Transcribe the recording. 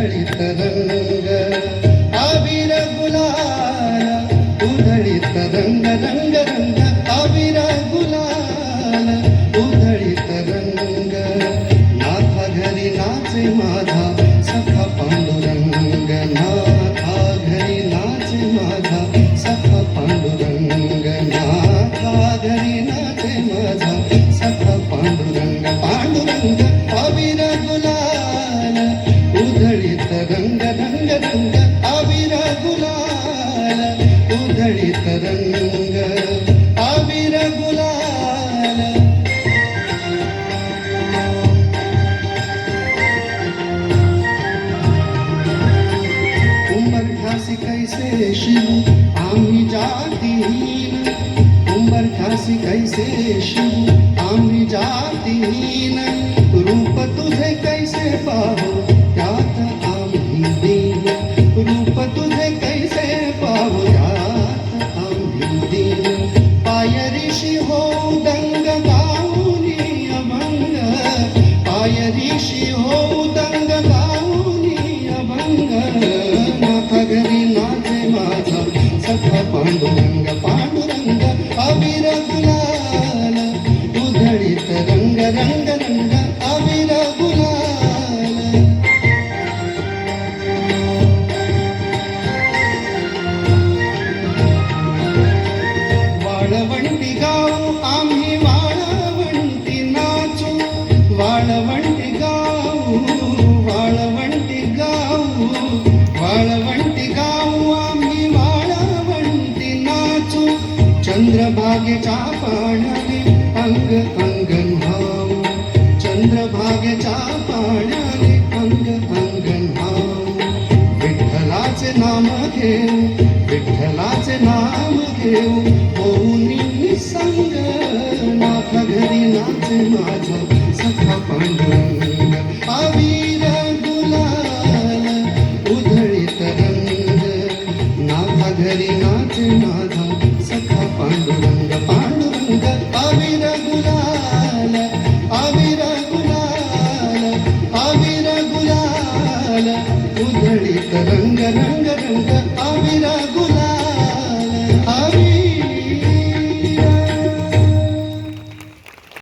उधळीत रंग अबीर गुलाल उधळीत रंग रंग रंग अबीर गुलाल उधळीत रंग नाथा घरी नाचे माझा सखा पांडुरंग नाथा घरी नाचे माझा सखा पांडुरंग नाथा घरी नाचे माझा सखा पांडुरंग पांडुरंग अबीर गुलाल उधळीत रंग रंग रंग अबीर गुलाल उधळीत रंग अबीर गुलाल उंबरठ्यासी कैसे शिव आम्ही जातीहीन उंबरठ्यासी कैसे शिव आम्ही जातीहीन रूप तुझे कैसे पाहू त्यात आम्ही दीन रूप तुझे कैसे पाहू त्यात आम्ही दीन पायरीशी हो दंग गाऊनी अभंग पायरीशी हो दंग गाऊनी अभंग नाथा घरी नाचे माझा सखा पांडुरंग पांडुरंग अबीर गुलाल उधळीत रंग रंग रंग अबीर गुलाल वाळवंटी गाऊ आम्ही वाळवंटी नाचू वाळवंटी गाऊ वाळवंटी गाऊ वाळवंटी गाऊ आम्ही वाळवंटी नाचू चंद्रभागेच्या पाण्याने अंग अंग न्हाऊ चंद्रभागेच्या पाण्याने अंग अंग न्हाऊ विठ्ठलाचे नाम घेऊ विठ्ठलाचे नाम घेऊ होऊनी निसंग नाथा घरी नाचे माझा सखा पांडुरंग अबीर गुलाल उधळीत रंग नाथा घरी नाचे माझा सखा पांडुरंग पांडुरंग अबीर गुलाल अबीर गुलाल अबीर गुलाल उधळीत रंग रंग रंग अबीर